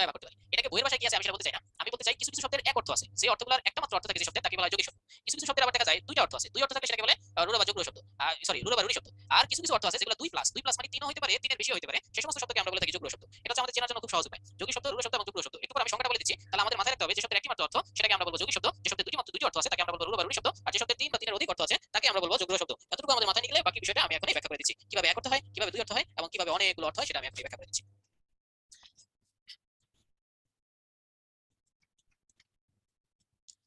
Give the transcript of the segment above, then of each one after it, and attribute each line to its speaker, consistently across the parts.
Speaker 1: ব্যবহার করতে পারি। এটাকে বইয়ের ভাষায় কি আছে আমি সেটা বলতে চাই না। আমি বলতে চাই কিছু কিছু শব্দের এক অর্থ আছে, যে অর্থগুলোর একটা মাত্র অর্থ থাকে যে শব্দের, তাকে বলা হয় যৌগিক শব্দ। কিছু কিছু শব্দের আবার দেখা যায় দুইটা অর্থ আছে, দুই অর্থ থাকলে সেটাকে বলে রূঢ় বা যুগ্ম শব্দ, সরি রূঢ় বা রূঢ়ি শব্দ। আর কিছু কিছু অর্থ আছে যেগুলো দুই প্লাস, দুই প্লাস মানে তিনও হতে পারে, তিনের বেশি হতে পারে, সেই সমস্ত শব্দকে আমরা বলে থাকি যুগ্ম শব্দ। এটা হচ্ছে আমাদের চেনার জন্য খুব সহজ উপায়, যৌগিক শব্দ, রূঢ় শব্দ এবং যুগ্ম শব্দ। একটু পরে আমি সংখ্যাটা বলে দিচ্ছি, তাহলে আমাদের মাথায় রাখতে হবে যে শব্দের একটি মাত্র অর্থ সেটাকে আমরা বলবো যৌগিক শব্দ, যে শব্দের দুটি অর্থ আছে তাকে আমরা বলবো রূঢ় বা রূঢ়ি শব্দ, আর যে শব্দের তিন বা তিনের অধিক অর্থ আছে তাকে আমরা বলবো যুগ্ম শব্দ। এতটুকু আমাদের মাথায় নিলে বাকি বিষয়টা আমি এখনই ব্যাখ্যা করে দিচ্ছি, কিভাবে এক অর্থ হয়, কিভাবে দুই অর্থ হয় এবং কিভাবে অনেকগুলো অর্থ হয় সেটা আমি এখনই ব্যাখ্যা করে দিচ্ছি।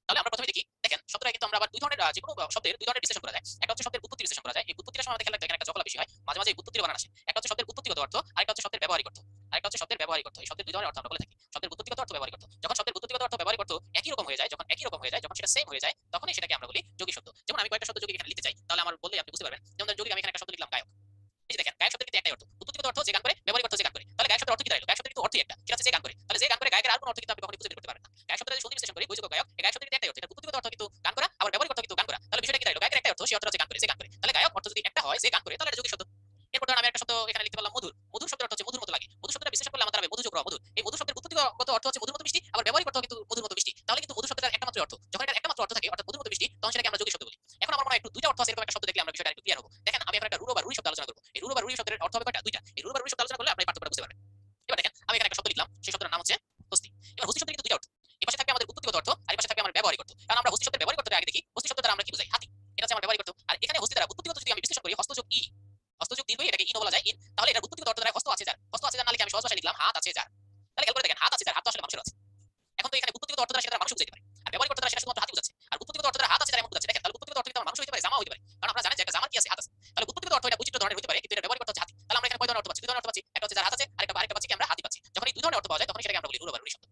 Speaker 1: তাহলে আমরা প্রথমে দেখি, দেখেন শব্দটা কিন্তু আমরা আবার দুই ধরনের, যে কোনো শব্দের দুই ধরনের বিশ্লেষণ করা যায়। একটা হচ্ছে শব্দের উৎপত্তি বিশ্লেষণ করা যায়, এই উৎপত্তির সময় আমাদের খেয়াল রাখতে হবে, এখানে একটা জকলা বেশি হয়, মাঝে মাঝে এই উৎপত্তির বানান আসে। একটা হচ্ছে শব্দের উৎপত্তিগত অর্থ, আরেকটা হচ্ছে শব্দের ব্যবহারিক অর্থ, আরেকটা হচ্ছে শব্দের ব্যবহারিক অর্থ। এই শব্দের দুই ধরনের অর্থ আমরা বলে থাকি, শব্দের উৎপত্তিগত অর্থ, ব্যবহারিক অর্থ। যখন শব্দের উৎপত্তিগত অর্থ, ব্যবহারিক অর্থ একই রকম হয়ে যায়, যখন একই রকম হয়ে যায়, যখন সেটা সেম হয়ে যায়, তখনই সেটাকে আমরা বলি যৌগিক শব্দ। যেমন আমি কয়েকটা শব্দ যৌগিক এখানে লিখতে চাই, তাহলে আমার বললে আপনি বুঝতে পারবেন। যেমন ধরেন যৌগিক আমি এখানে একটা শব্দ লিখলাম গায়ক। এই যে দেখেন গায়ক শব্দের কিন্তু একটাই অর্থ, উৎপত্তিগত অর্থ যে গান করে, ব্যবহারিক অর্থ যে গান করে। তাহলে গায়ক শব্দের অর্থ কি দাঁড়ালো? গায়ক শব্দের কিন্তু অর্থই একটা, সেটা হচ্ছে যে গান করে। তাহলে যে গান করে, গায়কের আর কোনো অর্থ কিন্তু আপনি কখনোই খুঁজে বের করতে পারবেন না। গায়ক শব্দটা যদি সন্ধি বিশ্লেষণ করি, বৈযোগ গায়ক, এই গায়ক শব্দের কিন্তু একটাই অর্থ, এটা উৎপত্তিগত অর্থ কিন্তু গান করা, আবার ব্যবহারিক অর্থ কিন্তু গান করা। তাহলে বিষয়টা কি দাঁড়ালো? গায়কের একটাই অর্থ, সেই অর্থটা হচ্ছে গান করে, যে গান করে। তাহলে গায়ক অর্থ যদি একটা হয়, যে গান করে, তাহলে এটা যৌগিক শব্দ। এরপর ধরেন আমি একটা শব্দ এখানে লিখতে পারলাম মধুর। মধুর শব্দের অর্থ হচ্ছে মধুর মতো লাগে। মধুর শব্দটা বিশ্লেষণ করলে আমাদের হবে মধু যোগ র মধুর। এই মধুর শব্দের উৎপত্তিগত অর্থ হচ্ছে মধুর মতো মিষ্টি, আবার ব্যবহারিক অর্থ কিন্তু মধুর মতো মিষ্টি। তাহলে কিন্তু মধুর শব্দটার একটা মাত্র অর্থ, যখন এটা একটা মাত্র অর্থ থাকে অর্থাৎ মধুর মতো মিষ্টি, তখন সেটাকে আমরা যৌগিক শব্দ বলি। এখন আমার মনে হয় একটু দুইটা অর্থ আছে এরকম একটা শব্দ দেখলে আমরা বিষয়টা একটু ক্লিয়ার হবো। দেখেন আমি এখন একটা রূঢ় বা রূঢ়ি শব্দ আলোচনা করব। এই রূঢ় বা রূঢ়ি শব্দের অর্থ হবে কয়টা? দুইটা। এই রূঢ় বা রূঢ়ি শব্দ আলোচনা করলে আপনি পার্থক্যটা বুঝতে পারবেন। এবার দেখেন আমি এখানে একটা শব্দ লিখলাম, সেই শব্দের নাম হচ্ছে হস্তি। এবার হস্তি শব্দের কিন্তু দুইটা অর্থ, এই পাশে থাকবে আমাদের উৎপত্তিগত অর্থ, আর এই পাশে থাকবে আমার ব্যবহারিক অর্থ। কারণ আমরা হস্তি শব্দের ব্যবহারিক অর্থটা আগে দেখি। হস্তি শব্দ দ্বারা আমরা কি বুঝাই? হাতি, এটা হচ্ছে আমার ব্যবহারিক অর্থ। আর এখানে হস্তি দ্বারা উৎপত্তিগত যদি আমি বিশ্লেষণ করি, হস্তযোগ ই, হস্তযোগ দীর্ঘ ই, এটাকে ইন বলা যায়, ইন। তাহলে এটা উৎপত্তিগত অর্থ দ্বারা হস্ত আছে যার, হস্ত আছে যার না লিখে আমি সহজ ভাষায় লিখলাম হাত আছে যার। তাহলে খেয়াল করে দেখেন হাত আছে যার, হাত তো আসলে মানুষের আছে। এখন তো এখানে উৎপত্তিগত অর্থ দ্বারা সেটা মানুষ বুঝাইতে পারে, আর ব্যবহারিক অর্থ দ্বারা সেটা শুধুমাত্র হাতি বুঝাচ্ছে। আর উৎপত্তিগত অর্থ দ্বারা হাত আছে যার এমন বুঝাচ্ছে। দেখেন তাহলে উৎপত্তিগত অর্থ কিন্তু মানুষ হইতে পারে, জামা হইতে পারে, কারণ আমরা জানি যে একটা জামার কি আছে? হাত আছে। তাহলে উৎপত্তিগত অর্থ এটা বৈচিত্র্য ধরনের হইতে পারে, কিন্তু এটা ব্যবহারিক অর্থ হচ্ছে হাতি। তাহলে আমরা এখানে কয় ধরনের অর্থ পাচ্ছি? দুই ধরনের অর্থ পাচ্ছি, একটা হচ্ছে যার হাত আছে, আরেকটা পাচ্ছি কি আমরা হাতি পাচ্ছি। যখন এই দুই ধরনের অর্থ পাওয়া যায় তখন সেটাকে আমরা বলি রূঢ় বা রূঢ়ি শব্দ।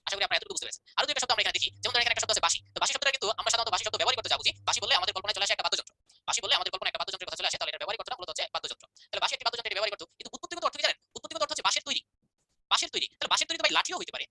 Speaker 1: আশা করি আপনারা এতটুকু বুঝতে পেরেছেন। আরো দুইটা শব্দ আমরা এখানে দেখি, যেমন ধরেন এখানে একটা শব্দ আছে বাঁশি। তো বাঁশি শব্দটা কিন্তু আমরা সাধারণত বাঁশি শব্দ ব্যবহারিক অর্থ যা বুঝি, বাঁশি বললে আমাদের কল্পনায় চলে আসে একটা বাদ্যযন্ত্র। বাঁশি বললে আমাদের কল্পনায় একটা বাদ্যযন্ত্রের কথা চলে আসে, তাহলে এটা ব্যবহারিক অর্থটা মূলত হচ্ছে বাদ্যযন্ত্র। তাহলে বাঁশি একটি বাদ্যযন্ত্রের ব্যবহারিক অর্থ, কিন্তু উৎপত্তিগত অর্থ কি জানেন? উৎপত্তিগত অর্থ হচ্ছে বাঁশের তৈরি, বাঁশের তৈরি। তাহলে বাঁশের তৈরি তো ভাই লাঠিও হইতে পারে,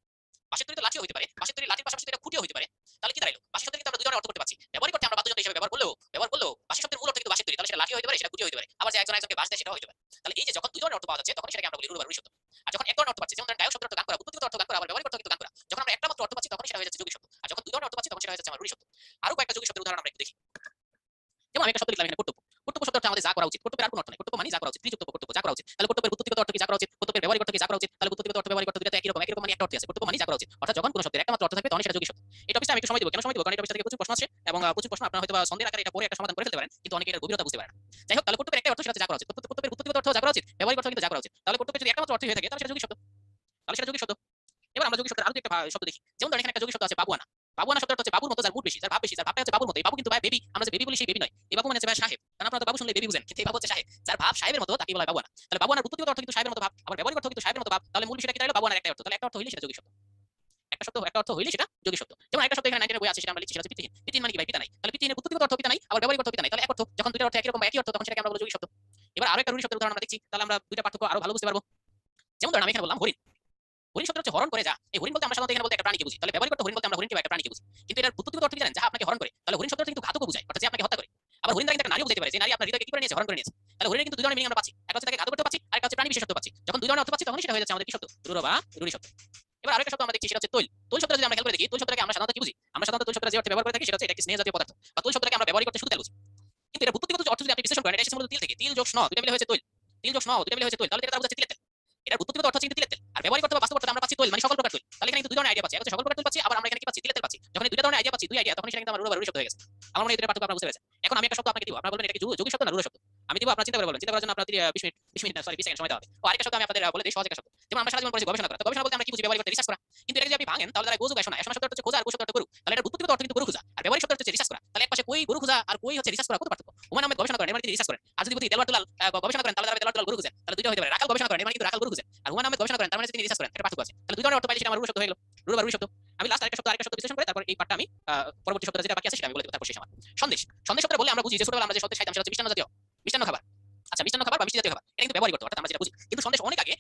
Speaker 1: বাঁশের তৈরি তো লাঠিও হইতে পারে, বাঁশের তৈরি লাঠির পাশাপাশি এটা খুঁটিও হইতে পারে। তাহলে কি দাঁড়াইলো? বাঁশি শব্দের কিন্তু আমরা দুই ধরনের অর্থ করতে পারছি। ব্যবহারিক অর্থে আমরা বাদ্যযন্ত্র হিসেবে ব্যবহার করলেও বাঁশি শব্দের মূল অর্থ কিন্তু বাঁশের তৈরি, তাহলে সেটা লাঠিও হইতে পারে, সেটা খুঁটিও হইতে পারে। আবার যে একজন একজনকে বাঁশ দেয় সেটাও হইতে পারে। তাহলে এই যে যখন দুই ধরনের অর্থ পাওয়া যাচ্ছে তখন সেটাকে আমরা বলি রূঢ় বা রূঢ়ি শব্দ। আর যখন এক ধরনের অর্থ পাচ্ছি, যেমন ধরেন গায়ক শব্দের অর্থ গান করা, উৎপত্তিগত অর্থ গান করা, আবার ব্যবহারিক অর্থ কিন্তু গান করা। যখন আমরা একটা মাত্র অর্থ পাচ্ছি তখন সেটা হয়ে যাচ্ছে যৌগিক শব্দ। আর যখন দুই ধরনের অর্থ পাচ্ছি তখন সেটা হয়ে যাচ্ছে আমার রূঢ়ি শব্দ। আরো কয়েকটা যৌগিক শব্দের উদাহরণ আমরা একটু দেখি। যেমন আমি একটা শব্দ লিখলাম এখানে কর্তব্য। কর্তব্য শব্দটা আমাদের যা করা উচিত। কর্তব্যের আর কোনো অর্থ নাই। কর্তব্য মানে যা করা উচিত, ত্রিযুক্ত কর্তব্য, যা করা উচিত। তাহলে কর্তব্যের উৎপত্তিগত অর্থ কি? যা করা উচিত। কর্তব্যের ব্যবহারিক অর্থ কি? যা করা উচিত। তাহলে উৎপত্তিগত অর্থ ব্যবহারিক অর্থ দুটো একই রকম, একই রকম মানে একটা অর্থ আছে। কর্তব্য মানে যা করা উচিত। অর্থাৎ যখন কোনো শব্দের একটা মাত্র অর্থ থাকবে তখন সেটা যৌগিক শব্দ। এই টপিকটা আমি একটু সময় দেব। কেন সময় দেব? কারণ এই টপিকটা থেকে প্রচুর প্রশ্ন আসে এবং প্রচুর প্রশ্ন আপনারা হয়তো সন্দেহের আকারে এটা পড়ে একটা সমাধান করে ফেলতে পারেন, কিন্তু অনেকে এর গভীরতা বুঝতে পারে না। যাই হোক, তাহলে কর্তব্যের একটাই অর্থ, সেটা যা করা উচিত। কর্তব্যের উৎপত্তিগত অর্থ যা করা উচিত, ব্যবহারিক অর্থ কিন্তু যা করা উচিত। তাহলে কর্তব্যের যদি একটা মাত্র অর্থ হয়ে থাকে তাহলে সেটা যৌগিক শব্দ, তাহলে সেটা যৌগিক শব্দ। এবার আমরা যৌগিক শব্দের আরো একটা শব্দ দেখি। যেমন ধরেন এখানে একটা যৌগিক শব্দ আছে বাবুয়ানা। বাবুয়ানা শব্দটা হচ্ছে বাবুর মতো, যার মুড বেশি, যার ভাব বেশি, যার ভাবটা হচ্ছে বাবুর মতো। এই বাবু কিন্তু ভাই বেবি, আমরা যে বেবি বলি সেই বেবি নয়। এই বাবু মানে হচ্ছে ভাই সাহেব, কারণ আপনারা তো বাবু শুনলে বেবি বুঝেন, কিন্তু এই বাবু হচ্ছে সাহেব, যার ভাব সাহেবের মতো তাকে বলা হয় বাবুয়ানা। তাহলে বাবুয়ানার উৎপত্তিগত অর্থ কিন্তু সাহেবের মতো ভাব, আবার ব্যবহারিক অর্থ কিন্তু সাহেবের মতো ভাব। তাহলে মূল বিষয়টা কি দাঁড়ালো? বাবুয়ানার একটা অর্থ, তাহলে একটা অর্থ হইলে সেটা যৌগিক শব্দ। একটা অর্থ হইলে সেটা যৌগিক শব্দ। যেমন একটা শব্দ এখানে 19 এর বই আছে, সেটা আমরা লিখছি, সেটা হচ্ছে পিতৃহীন। পিতৃহীন মানে কি ভাই? পিতা নাই। তাহলে পিতৃহীনের উৎপত্তিগত অর্থ পিতা নাই, আবার ব্যবহারিক অর্থ পিতা নাই, তাহলে এক অর্থ। যখন দুইটা অর্থ একই রকম বা একই অর্থ তখন সেটাকে আমরা বলবো যৌগিক শব্দ। এবার আরো একটা রূঢ়ি শব্দের উদাহরণ আমরা দেখছি, তাহলে আমরা দুইটা পার্থক্য আরো ভালো বুঝতে পারবো। যেমন ধরেন আমি এখানে বললাম হরিণ। হরিণ শব্দ হচ্ছে হরণ করে যা। এই হরিণ বলতে আমরা সাধারণত এখানে বলতে একটা প্রাণীকে বুঝি। তাহলে ব্যবহারিক অর্থ হরিণ বলতে আমরা হরিণকে বা একটা প্রাণীকে বুঝি। কিন্তু এটার উৎপত্তিগত অর্থ কি জানেন? যাহা আপনাকে হরণ করে। তাহলে হরিণ শব্দটা কিন্তু ঘাতকও বুঝায়, অর্থাৎ যে আপনাকে হত্যা করে। আবার হরিণ দ্বারা কিন্তু একটা নারীও বুঝাইতে পারে, যে নারী আপনার হৃদয়কে কি করে নিয়েছে? হরণ করে নিয়েছে। তাহলে হরিণের কিন্তু দুই ধরনের মিনিং আমরা পাচ্ছি, একটা হচ্ছে তাকে ঘাতক করতে পাচ্ছি, আর একটা হচ্ছে প্রাণী বিশেষত্ব পাচ্ছি। যখন দুই ধরনের অর্থ পাচ্ছি তখন সেটা হয়ে যাচ্ছে আমাদের কি শব্দ? রূঢ় বা রূঢ়ি শব্দ। এবার আরেকটা শব্দ আমরা দেখছি, সেটা হচ্ছে তৈল। তৈল শব্দটা যদি আমরা খেয়াল করে দেখি, তৈল শব্দটাকে আমরা সাধারণত কি বুঝি? আমরা সাধারণত তৈল শব্দটা যে অর্থে ব্যবহার করে থাকি সেটা হচ্ছে এটা একটি স্নেহ জাতীয় পদার্থ, বা তৈল শব্দটাকে আমরা ব্যবহার করতে শুধু তেল বুঝি। কিন্তু এটা উৎপত্তিগত অর্থ যদি আপনি বিশ্লেষণ করেন, এটা এসেছে মূলত তিল থেকে। তিল যোগ স্ন দুটো মিলে হয়েছে তৈল। তিল যোগ স্ন দুটো মিলে হয়েছে তৈল, তাহলে এটা বুঝাচ্ছে তিলের তেল। এটার উৎপত্তিগত অর্থ হচ্ছে কিন্তু তিলের তেল। আর ব্যবহারিক অর্থ বা বাস্তব অর্থে আমরা পাচ্ছি তৈল মানে সকল প্রকার তৈল। তাহলে এখানে কিন্তু দুই ধরনের আইডিয়া পাচ্ছি, একটা হচ্ছে সকল প্রকার তৈল পাচ্ছি, আবার আমরা এখানে কি পাচ্ছি? তিলের তেল পাচ্ছি। যখন এই দুইটা ধরনের আইডিয়া পাচ্ছি, দুই আইডিয়া, তখন সেটা কিন্তু আমার রূঢ় বা রূঢ়ি শব্দ হয়ে গেছে। আমার মনে হয় এই দুইটা পার্থক্য আপনারা বুঝতে পেরেছেন। এখন আমি একটা শব্দ আপনাকে দিব, আপনারা বলবেন এটা কি যৌগিক শব্দ না রূঢ় শব্দ? আমি দিব, আপনারা চিন্তা করে বলবেন। চিন্তা করার জন্য আপনারা 20 মিনিট না, সরি 20 সেকেন্ড সময় দেওয়া হবে। ও আরেকটা শব্দ আমি আপনাদের বলে দিই, সহজ একটা শব্দ। যেমন আমরা সারা জীবন পড়েছি গবেষণা করা। তো গবেষণা বলতে আমরা কি বুঝি? ব্যবহারিক অর্থে রিসার্চ করা। কিন্তু এটা যদি আপনি ভাঙেন তাহলে তারা গোযোগ আসনা। আসনা শব্দটা হচ্ছে খোঁজা, আর গো শব্দটা গরু। তাহলে এটা উৎপত্তিগত অর্থ কিন্তু গরু খোঁজা, আর ব্যবহারিক শব্দ হচ্ছে রিসার্চ করা। তাহলে একপাশে কই গরু খোঁজা আর কই হচ্ছে রিসার্চ করা, কত পার্থক্য? হুমায়ুন আহমেদ গবেষণা করেন, এর মানে তিনি রিসার্চ করেন। আর যদি বলি দেলোয়ার দুলাল গবেষণা করেন, তাহলে দেলোয়ার দুলাল গরু খুঁজেন। তাহলে দুইটা হতে পারে। রাখাল গবেষণা করেন, এর মানে কিন্তু রাখাল গরু খুঁজেন। আর হুমায়ুন আহমেদ গবেষণা করেন, তার মানে তিনি রিসার্চ করেন। এটা পার্থক্য আছে। তাহলে দুই ধরনের অর্থ পাইলে সেটা আমার রূঢ় শব্দ হয়ে গেল, রূঢ় বা রূঢ়ি শব্দ। আমি লাস্ট আরেকটা শব্দ বিশ্লেষণ করে তারপর এই পার্টটা আমি পরবর্তী শব্দটা যেটা বাকি আছে সেটা আমি বলে দেব, তারপর শেষ আমার। সন্দেশ। সন্দেশ শব্দটা বলে আমরা বুঝি যে ছোটবেলায় আমরা যে সন্দেশ খাইতাম সেটা হচ্ছে মিষ্টান্ন জাতীয়, মিষ্টান্ন খাবার। আচ্ছা, মিষ্টান্ন খাবার বা মিষ্টি জাতীয় খাবার, এটা কিন্তু ব্যবহারিক অর্থ, অর্থাৎ আমরা যেটা বুঝি। কিন্তু সন্দেশ অনেক আগে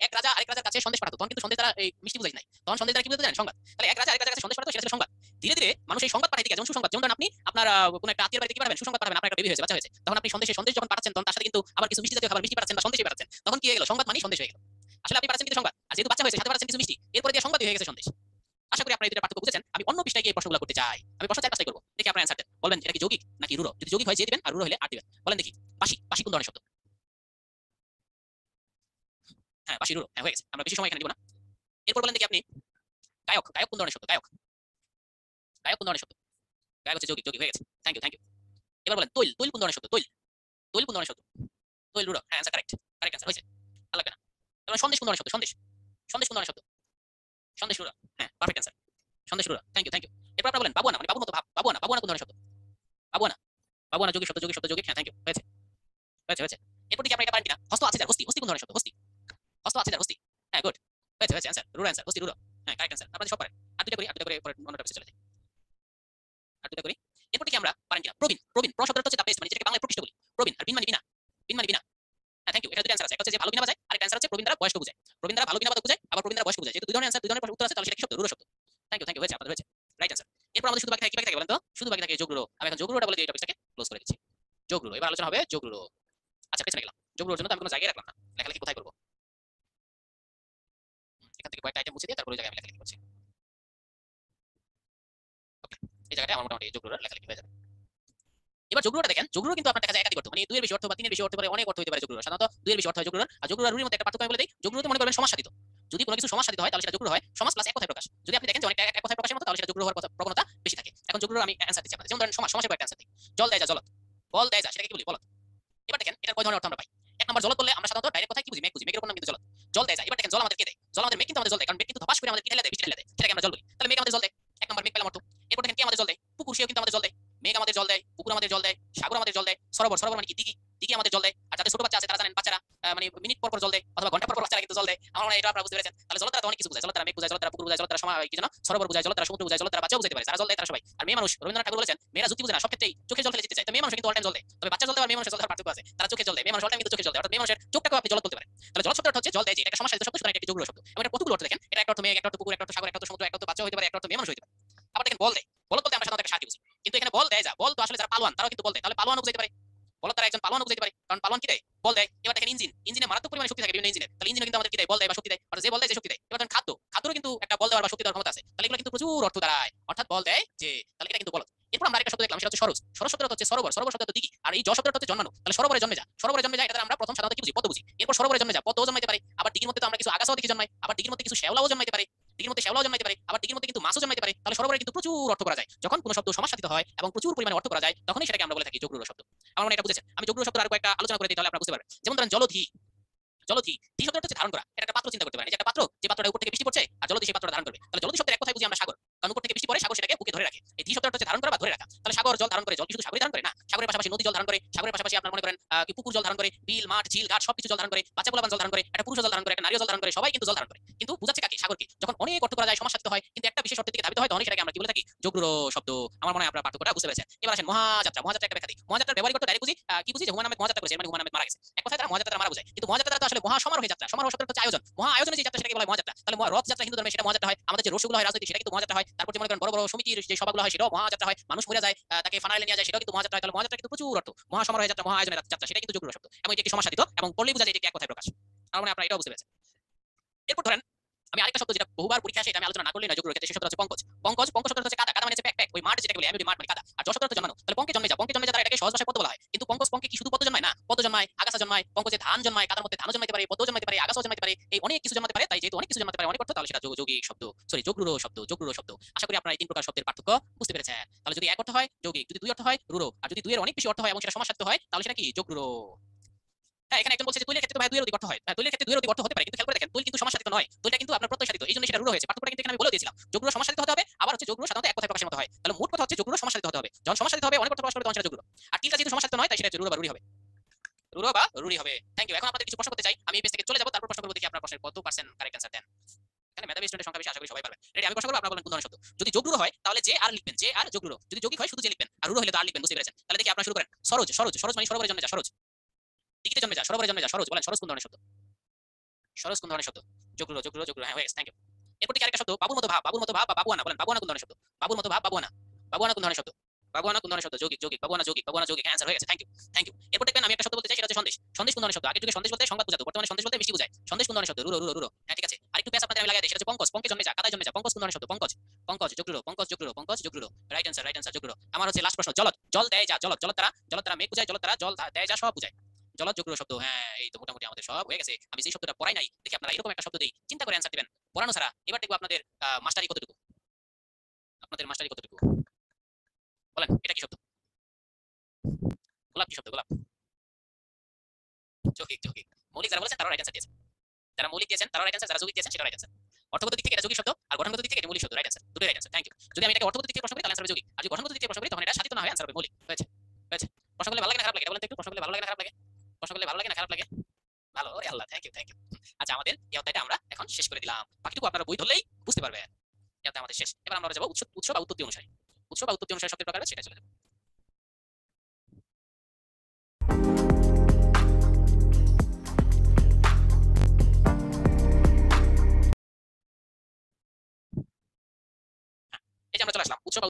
Speaker 1: এক রাজা আরেক রাজার কাছে সন্দেশ পাঠাতো, তখন কিন্তু সন্দেশ দ্বারা এই মিষ্টি বুঝাই নাই, তখন সন্দেশ দ্বারা কি বুঝাতে জানেন? সংবাদ। তাহলে এক রাজা আরেক রাজার কাছে সন্দেশ পাঠাতো, সেটা ছিল সংবাদ। ধীরে ধীরে মানুষ এই সংবাদ পাঠাইতে গিয়ে, যেমন সুসংবাদ, যেমন আপনি আপনার কোনো একটা আত্মীয়ের বাড়িতে কি পাঠাবেন? সুসংবাদ পাঠাবেন, আপনার একটা বেবি হয়েছে, বাচ্চা হয়েছে। তখন আপনি সন্দেশ যখন পাঠাচ্ছেন তখন তার সাথে কিন্তু আবার কিছু মিষ্টি জাতীয় খাবার মিষ্টি পাঠাচ্ছেন বা সন্দেশই পাঠাচ্ছেন, তখন কি হয়ে গেল? সংবাদ মানে সন্দেশ হয়ে গেল। আসলে আপনি পাচ্ছেন কিছু সংবাদ, আর যেহেতু বাচ্চা হয়েছে সাথে পাচ্ছেন কিছু মিষ্টি, এরপরে দিয়ে সংবাদই হয়ে গেছে সন্দেশ। আশা করি আপনারা এই দুটো পার্থক্য বুঝেছেন। আমি অন্য পৃষ্ঠায় গিয়ে প্রশ্নগুলো করতে চাই। আমি প্রশ্ন 4-5টাই করব। দেখি আপনারা অ্যানসার দেন। বলবেন এটা কি যৌগিক নাকি রূঢ়? যদি যৌগিক হয় যে দিবেন, আর রূঢ় হলে আর দিবেন। বলেন দেখি। বাঁশি, বাঁশি কোন ধরনের শব্দ? হ্যাঁ, বাঁশি রূঢ়। হ্যাঁ, হয়ে গেছে। আমরা বেশি সময় এখানে দিব না। এরপর বলেন দেখি আপনি গায়ক, গায়ক কোন ধরনের শব্দ? গায়ক, গায়ক কোন ধরনের শব্দ? গায়ক হচ্ছে যৌগিক, যৌগিক হয়ে গেছে। Thank you, thank you. এবার বলেন তৈল, তৈল কোন ধরনের শব্দ? তৈল, তৈল কোন ধরনের শব্দ? তৈল রূঢ়। হ্যাঁ, অ্যানসার কারেক্ট। কারেক্ট অ্যানসার হয়েছে। ভালো লাগবে না। এবার সন্দেশ কোন ধরনের শব্দ? সন্দেশ, সন্দেশ কোন ধরনের শব্দ? সন্দেশ রূঢ়। হ্যাঁ, পারফেক্ট অ্যানসার। সন্দেশ রূঢ়। Thank you, thank you. এরপর আপনারা বলেন বাবুয়ানা, মানে বাবুর মতো ভাব। বাবুয়ানা, বাবুয়ানা কোন ধরনের শব্দ? বাবুয়ানা, বাবুয়ানা যৌগিক শব্দ, যৌগিক শব্দ, যৌগিক। হ্যাঁ, থ্যাংক ইউ। হয়েছে, হয়েছে, হয়েছে। এরপর দেখি আপনারা এটা পারেন কিনা। হস্ত আছে যার, হস্তি, হস্তি কোন ধরনের শব্দ? হস্তি, হস্ত আছে যার, হস্তি। হ্যাঁ, গুড। হয়েছে, হয়েছে। অ্যানসার রূঢ়, অ্যানসার। হস্তি রূঢ়। হ্যাঁ, কারেক্ট অ্যানসার। আপনারা সব পারেন। আর দুইটা করি, আর দুইটা করে পরে অন্যটা পিছে চলে যাই। আর দুইটা করি। এরপর দেখি আমরা পারেন কিনা। প্রবীণ, প্রবীণ প্র শব্দটা হচ্ছে দা বেস্ট, মানে যেটাকে বাংলায় প্রকৃষ্ট বলি। প্রবীণ আর বিন মানে বিনা, বিন মানে বিনা। হ্যাঁ, থ্যাংক ইউ। এটা দুটো অ্যানসার আছে। একটা হচ্ছে যে ভালো বিনা বাজায়, আর একটা অ্যানসার হচ্ছে প্রবীণ দ্বারা বয়স্ক বোঝায়। প্রবীণ দ্বারা ভালো বিনা বাদক বোঝায়, আবার প্রবীণ দ্বারা বয়স্ক বোঝায়। যেহেতু দুই ধরনের অ্যানসার, দুই ধরনের উত্তর আছে, তাহলে সেটা কি শব্দ? রূঢ় শব্দ। Thank you, thank you. হয়েছে, আপনাদের হয়েছে। Right answer. এরপর আমাদের শুধু বাকি থাকে, কি বাকি থাকে বলেন তো? শুধু বাকি থাকে যোগ রূঢ়। আমি এখন যোগ রূঢ়টা বলে দিয়ে এই টপিকটাকে ক্লোজ করে দিচ্ছি। যোগ রূঢ়। এবার আলোচনা হবে যোগ রূঢ়। আচ্ছা, পেছনে গেলাম। যোগ রূঢ়র জন্য তো আমি কোনো জায়গায় রাখলাম না। লেখালেখি কোথায় করব? এখান থেকে কয়েকটা আইটেম মুছে দিয়ে তারপর ওই জায়গায় আমি লেখালেখি করছি। ওকে, এই জায়গাটায় আমার মোটামুটি যোগ রূঢ়র লেখালেখি হয়ে যাবে। এবার যোগ রূঢ়টা দেখেন, যোগ রূঢ় কিন্তু আপনার দেখা যায় একাধিক অর্থ, মানে 2 এর বেশি অর্থ বা 3 এর বেশি অর্থ পারে, অনেক অর্থ হতে পারে যোগ রূঢ়। সাধারণত 2 এর বেশি অর্থ হয় যোগ রূঢ়। আর যোগ রূঢ় আর রূঢ়ের মধ্যে একটা পার্থক্য আমি বলে দেই। যোগ রূঢ়তে মনে করবেন সমাস সাধিত। যদি কোনো কিছু সমাস সাধিত হয় তাহলে সেটা যোগ রূঢ় হয়। সমাস প্লাস এক কথায় প্রকাশ। যদি আপনি দেখেন যে অনেকটা এক কথায় প্রকাশের মতো, তাহলে সেটা যোগ রূঢ় হওয়ার প্রবণতা বেশি থাকে। এখন যোগ রূঢ় আমি অ্যানসার দিচ্ছি আপনাদের। যেমন ধরেন সমাস, সমাসের কয়েকটা অ্যানসার দিই। জল দেয় যা জলত, বল দেয় যা, সেটাকে কি বলি? বলত। এবার দেখেন এটার কয় ধরনের অর্থ আমরা পাই। এক নম্বর জলত বললে আমরা সাধারণত ডাইরেক্ট কথায় কি বুঝি? মেঘ বুঝি। মেঘের উপর নাম কিন্তু জলত। জল দেয় যা। এবার দেখেন জল আমাদের কে দেয়? জল আমাদের মেঘ কিন্তু আমাদের জল দেয়। কারণ মেঘ কিন্তু ধপাস করে আমাদের কি ঢেলে দেয়? বৃষ্টি ঢেলে দেয়। সেটাকে আমরা জল বলি। তাহলে মেঘ আমাদের জল দেয়। এক নম্বর মেঘ পেলাম অর্থ। এরপর দেখেন কে আমাদের জল দেয়? পুকুর, সেও কিন্তু আমাদের জল দেয়। মেঘ আমাদের জল দেয়, পুকুর আমাদের জল দেয়, সাগর আমাদের জল দেয়, সরোবর, সরোবর মানে কি? দিঘি, দিঘি আমাদের জল দেয়। আর যাদের ছোট বাচ্চা আছে তারা জানেন বাচ্চারা মানে মিনিট পর পর জল দেয় অথবা ঘন্টা পর পর বাচ্চারা কিন্তু জল দেয়। আমার মনে হয় এটা আপনারা বুঝতে পেরেছেন। তাহলে জল দ্বারা তো অনেক কিছু বোঝায়। জল দ্বারা মেঘ বোঝায়, জল দ্বারা পুকুর বোঝায়, জল দ্বারা কি যেন সরোবর বোঝায়, জল দ্বারা সমুদ্র বোঝায়, জল দ্বারা বাচ্চাও বোঝাতে পারে। যারা জল দেয় তারা সবাই। আর মেয়ে মানুষ, রবীন্দ্রনাথ ঠাকুর বলেছেন মেয়েরা যুক্তি বোঝে না, সব ক্ষেত্রেই চোখে জল ফেলে যেতে চায়। তো মেয়ে মানুষ কিন্তু অল টাইম জল দেয়। তবে বাচ্চা জল দেয় আর মেয়ে মানুষের জল দেওয়ার পার্থক্য আছে। তারা চোখে জল দেয়, মেয়ে মানুষ অল টাইম কিন্তু চোখে জল দেয়। অর্থাৎ মেয়ে মানুষের চোখটাকেও আপনি জল বলতে পারেন। তাহলে জল শব্দটা হচ্ছে জল দেয় যে, এটা একটা সমাস সাধিত শব্দ, সুতরাং এটা একটি যোগ রূঢ় শব্দ। এবং এটা কতগুলো অর্থ দেখেন। এটা একটা অর্থ মেঘ, একটা অর্থ পুকুর, একটা অর্থ সাগর, একটা অর্থ সমুদ্র, একটা অর্থ বাচ্চা হতে পারে, একটা অর্থ মেয়ে মানুষ হতে পারে। আবার দেখেন বল দেয়। বল বলতে আমরা সাধারণত একটা সাহায্য বুঝি। কিন্তু এখানে বল দেয় যা, বল তো আসলে যারা পালোয়ান তারাও কিন্তু বল দেয়। তাহলে পালোয়ানও বুঝাইতে পারে। বলত দ্বারা একজন পালোয়ানও বুঝাইতে পারে। কারণ পালোয়ান কি দেয়? বল দেয়। এবার দেখেন ইঞ্জিন, ইঞ্জিনে মারাত্মক পরিমাণে শক্তি থাকে বিভিন্ন ইঞ্জিনের। তাহলে ইঞ্জিনও কিন্তু আমাদের কি দেয়? বল দেয় বা শক্তি দেয়। অর্থাৎ যে বল দেয় যে শক্তি দেয়। এবার ধরেন খাদ্য, খাদ্যরও কিন্তু একটা বল দেওয়ার বা শক্তি দেওয়ার ক্ষমতা আছে। তাহলে এগুলো কিন্তু প্রচুর অর্থ দাঁড়ায়। অর্থাৎ বল দেয় যে, তাহলে এটা কিন্তু বলত। এরপর আমরা আরেকটা শব্দ দেখলাম, সেটা হচ্ছে সরোজ। সরোজ শব্দটা হচ্ছে সরোবর, সরোবর শব্দটা দিঘি। আর এই জ শব্দটা হচ্ছে জন্মানো। তাহলে সরোবরে জন্মে যা, সরোবরে জন্মে যা, এটা দ্বারা আমরা প্রথম সাধারণত কি বুঝি? পদ্ম বুঝি। এরপর সরোবরে জন্মে যা, পদ্মও জন্মাইতে পারে। আবার দিঘির মধ্যে তো আমরা কিছু আগাছাও দেখি জন্মায়। আবার দিঘির মধ্যে কিছু শ্যাওলাও জন্মাইতে পারে। দিঘির মধ্যে শ্যাওলাও জন্মাইতে পারে। আবার দিঘির মধ্যে কিন্তু মাছও জন্মাইতে পারে। তাহলে সরোবরে কিন্তু প্রচুর অর্থ করা যায়। যখন কোনো শব্দ সমাস সাধিত হয় এবং প্রচুর পরিমাণে অর্থ করা যায়, তখনই সেটাকে আমরা বলে থাকি যোগ রূঢ় শব্দ। আমার মনে হয় এটা বুঝেছেন। আমি যোগ রূঢ় শব্দ আর কয়েকটা আলোচনা করে দিই, তাহলে আপনারা বুঝতে পারবেন। যেমন ধরেন জলধি, জলধি, ধি শব্দটা হচ্ছে ধারণ করা। এটা একটা পাত্র চিন্তা করতে পারেন। এই যে একটা পাত্র, যে পাত্রটা উপর থেকে বৃষ্টি পড়ছে, আর জলধি সেই পাত্রটা ধারণ করবে। তাহলে জলধি শব্দের এক কথায় বুঝি আমরা সাগর। কারণ উপর থেকে বৃষ্টি পড়ে, সাগর সেটাকে বুকে ধরে রাখে। এই ধি শব্দটা হচ্ছে ধারণ করা বা ধরে রাখা। তাহলে সাগর জল ধারণ করে, জল কি শুধু সাগরই ধারণ করে? না, সাগরের পাশাপাশি নদী জল ধারণ করে, সাগরের পাশাপাশি আপনার মনে করেন কি পুকুর জল ধারণ করে, বিল, মাঠ, ঝিল, ঘাট সবকিছু জল ধারণ করে, বাচ্চা পোলাপান জল ধারণ করে, একটা পুরুষ জল ধারণ করে, একটা নারীও জল ধারণ করে, সবাই কিন্তু জল ধারণ করে। কিন্তু বুঝাচ্ছে কাকে? সাগরকে। যখন অনেক অর্থ করা যায়, সমাস সাধিত হয়, কিন্তু একটা বিশেষ অর্থের দিকে ধাবিত হয়, তখন সেটাকে আমরা কি বলে থাকি? যোগ রূঢ় শব্দ। আমার মনে হয় আপনারা পার্থক্যটা বুঝতে পেরেছেন। এবার আসেন মহাযাত্রা। মহাযাত্রা একটা ব্যাখ্যা দিই। মহাযাত্রার ব্যবহারিক অর্থ ডাইরেক্ট বুঝি কি বুঝি? যে হুমায়ুন আহমেদ মহাযাত্রা করেছে, মানে হুমায়ুন আহমেদ মারা গেছে। এক কথায় তারা মহাযাত্রা মারা বোঝায়। কিন্তু মহাযাত্রা তো আসলে মহা সমারোহে যাত্রা। সমারোহ শব্দটা হচ্ছে আয়োজন। মহা আয়োজনে যে যাত্রা সেটাকে বলা হয় মহাযাত্রা। তাহলে রথযাত্রা হিন্দু ধর্মে সেটা মহাযাত্রা হয়। আমাদের যে রসগুলো হয় রাজনীতি, সেটা কিন্তু মহাযাত্রা হয়। তারপর যে মনে করেন বড় বড় সমিতির যে সভাগুলো হয়, সেটাও মহাযাত্রা হয়। মানুষ মরে যায়, তাকে ফানাইলে নিয়ে যায়, সেটাও কিন্তু মহাযাত্রা হয়। তাহলে মহাযাত্রা কিন্তু প্রচুর অর্থ। মহা সমারোহে যাত্রা, মহা আয়োজনের যাত্রা, সেটা কিন্তু যোগ রূঢ় শব্দ। এবং এটি একটি সমাস সাধিত এবং পড়লেই বোঝা যায় এটি এক কথায় প্রকাশ। আমার মনে হয় আপনারা এটাও বুঝতে পেরেছেন। এরপর ধরেন আমি আরেকটা শব্দ যেটা বহুবার পরীক্ষা আসে, এটা আমি আলোচনা না করলেই নয় যোগ রূঢ় ক্ষেত্রে, সেই শব্দটা হচ্ছে পঙ্কজ। পঙ্কজ, পঙ্কজ শব্দটা হচ্ছে কাদা। কাদা মানে হচ্ছে প্যাক, প্যাক। ওই মাঠ যেটাকে বলে, এমডি মাঠ মানে কাদা। আর জ শব্দটা হচ্ছে জন্মানো। তাহলে পঙ্কে জন্মে যা, পঙ্কে জন্মে যা দ্বারা এটাকে সহজ ভাষায় পদ্ম বলা হয়। কিন্তু পঙ্কজ, পঙ্কে কি শুধু পদ্ম জন্মায়? না, পদ্ম জন্মায়, আগাছা জন্মায়, পঙ্কজে ধান জন্মায়, কাদার মধ্যে ধানও জন্মাইতে পারে, পদ্মও জন্মাইতে পারে, আগাছাও জন্মাইতে পারে, এই অনেক কিছু জন্মাতে পারে। তাই যেহেতু অনেক কিছু জন্মাতে পারে, অনেক অর্থ, তাহলে সেটা যৌগিক শব্দ, সরি যোগ রূঢ় শব্দ, যোগ রূঢ় শব্দ। আশা করি আপনারা এই তিন প্রকার শব্দের পার্থক্য বুঝতে পেরেছেন। তাহলে যদি এক অর্থ হয় যৌগিক, যদি দুই অর্থ হয় রূঢ়, আর যদি দুইয়ের অনেক বেশি অর্থ হয় এবং সেটা সমাস সাধিত হয়, তাহলে সেটা কি? যোগ রূঢ়। হ্যাঁ, এখানে একজন বলছে যে তৈলের ক্ষেত্রে তো ভাই দুইয়ের অধিক অর্থ হয়। হ্যাঁ, তৈলের ক্ষেত্রে দুইয়ের অধিক অর্থ হতে পারে, কিন্তু খেয়াল করে দেখেন তৈল কিন্তু সমাস সাধিত নয়। তৈলটা কিন্তু আপনার প্রত্যয় সাধিত। এইজন্য সেটা রূঢ় হয়েছে। পার্থক্যটা কিন্তু এখানে আমি বলে দিয়েছিলাম। যোগ রূঢ় সমাস সাধিত হতে হবে, আবার হচ্ছে যোগ রূঢ় সাধারণত এক কথায় প্রকাশের মতো হয়। তাহলে মোট কথা হচ্ছে যোগ রূঢ় সমাস সাধিত হতে হবে। যখন সমাস সাধিত হবে, অনেক অর্থ প্রকাশ করবে, তখন সেটা যোগ রূঢ়। আর তিনটা যেহেতু সমাস সাধিত নয়, তাই সেটা রূঢ় বা রুঢ়ি হবে। রূঢ় বা রুঢ়ি হবে। Thank you. এখন আপনাদের কিছু প্রশ্ন করতে চাই। আমি এই পেজ থেকে চলে যাব, তারপর প্রশ্ন করব, দেখি আপনার প্রশ্নের কত পার্সেন্ট কারেক্ট অ্যানসার দেন। এখানে মেধাবী স্টুডেন্টের সংখ্যা বেশি, আশা করি সবাই পারবেন। রেডি? আমি প্রশ্ন করব, আপনারা বলেন কোন ধরনের শব্দ। যদি যোগ রূঢ় হয় তাহলে যে আর লিখবেন, যে আর যোগ রূঢ়। যদি যৌগিক হয় শুধু যে লিখবেন, আর রূঢ় হলে তো আর লিখবেন, বুঝতে পেরেছেন? তাহলে দেখি আপনারা শুরু করেন। সরোজ, সরোজ, সরোজ মানে সরোবরে জন্মে যা, সরোজ। দিঘিতে জন্মে যা, সরোবরে জন্মে যা, সরোজ। বলেন সরোজ কোন ধরনের শব্দ? সরোজ কোন ধরনের শব্দ? যোগ রূঢ়, যোগ রূঢ়, যোগ রূঢ়। হ্যাঁ, হয়ে গেছে। Thank you. এরপর দেখি আরেকটা শব্দ, বাবুর মতো ভাব। বাবুর মতো ভাব বা বাবুয়ানা। বলেন বাবুয়ানা কোন ধরনের শব্দ? বাবুর মতো ভাব, বাবুয়ানা। বাবুয়ানা কোন ধরনের শব্দ? বাবুয়ানা কোন ধরনের শব্দ? যৌগিক, যৌগিক। বাবুয়ানা যৌগিক, বাবুয়ানা যৌগিক। হ্যাঁ, অ্যানসার হয়ে গেছে। Thank you, thank you. এরপর দেখবেন আমি একটা শব্দ বলতে চাই, সেটা হচ্ছে সন্দেশ। সন্দেশ কোন ধরনের শব্দ? আগের যুগে সন্দেশ বলতে সংবাদ বোঝাতো, বর্তমানে সন্দেশ বলতে মিষ্টি বোঝায়। সন্দেশ কোন ধরনের শব্দ? রুরো রুরো রুরো। হ্যাঁ ঠিক আছে। আরেকটু প্যাচ আপনাদের আমি লাগাই দেই, সেটা হচ্ছে পঙ্কজ। পঙ্কে জন্মে যা, কাদায় জন্মে যা। পঙ্কজ কোন ধরনের শব্দ? পঙ্কজ। পঙ্কজ যোগ রুরো, পঙ্কজ যোগ রুরো, পঙ্কজ যোগ রুরো। রাইট অ্যান্সার যোগ রুরো। আমার হচ্ছে লাস্ট প্রশ্ন, জলদ। জল দেয় যা, জলদ। জলদ দ্বারা মেঘ বুঝায়, জলদ দ্বারা জল দেয় যা সব বুঝায়। জলদ যোগ রুরো শব্দ। হ্যাঁ এই তো মোটামুটি আমাদের সব হয়ে গেছে। আমি যে শব্দটা পড়াই নাই, দেখি আপনারা এরকম একটা শব্দ দেই, চিন্তা করে অ্যান্সার দিবেন পড়ানো ছাড়া। এবার দেখবো আপনাদের মাস্টারি কতটুকু, আপনাদের মাস্টারি কতটুকু। বলেন এটা কি শব্দ? গোলাপ কি শব্দ? গোলাপ। যৌগিক যৌগিক। মৌলিক যারা বলেছেন তারা রাইট অ্যান্সার দিয়েছেন। যারা মৌলিক দিয়েছেন তারা রাইট অ্যান্সার, যারা যৌগিক দিয়েছেন সেটা রাইট অ্যান্সার। অর্থগত দিক থেকে এটা যৌগিক শব্দ, আর গঠনগত দিক থেকে এটা মৌলিক শব্দ। রাইট অ্যান্সার, দুটোই রাইট অ্যান্সার। Thank you. যদি আমি এটাকে অর্থগত দিক থেকে প্রশ্ন করি তাহলে অ্যান্সার হবে যৌগিক, আর যদি গঠনগত দিক থেকে প্রশ্ন করি তখন এটা সাধিত না হয় অ্যান্সার হবে মৌলিক। হয়েছে হয়েছে। প্রশ্ন করলে ভালো লাগে না খারাপ লাগে? এটা বলেন তো একটু, প্রশ্ন করলে ভালো লাগে না খারাপ লাগে? প্রশ্ন করলে ভালো লাগে না খারাপ লাগে? ভালো। ওরে আল্লাহ, থ্যাংক ইউ থ্যাংক ইউ। আচ্ছা আমাদের এই অধ্যায়টা আমরা এখন শেষ করে দিলাম। বাকিটুকু আপনারা বই ধরলেই বুঝতে পারবেন। এই অধ্যায় আমাদের শেষ। এবার আমরা যাবো উৎস বা উৎপত্তি অনুসারে। উৎস বা উৎপত্তি অনুসারে শব্দের প্রকার সেটা চলে যাবো। এই যে আমরা চলে আসলাম উৎস বা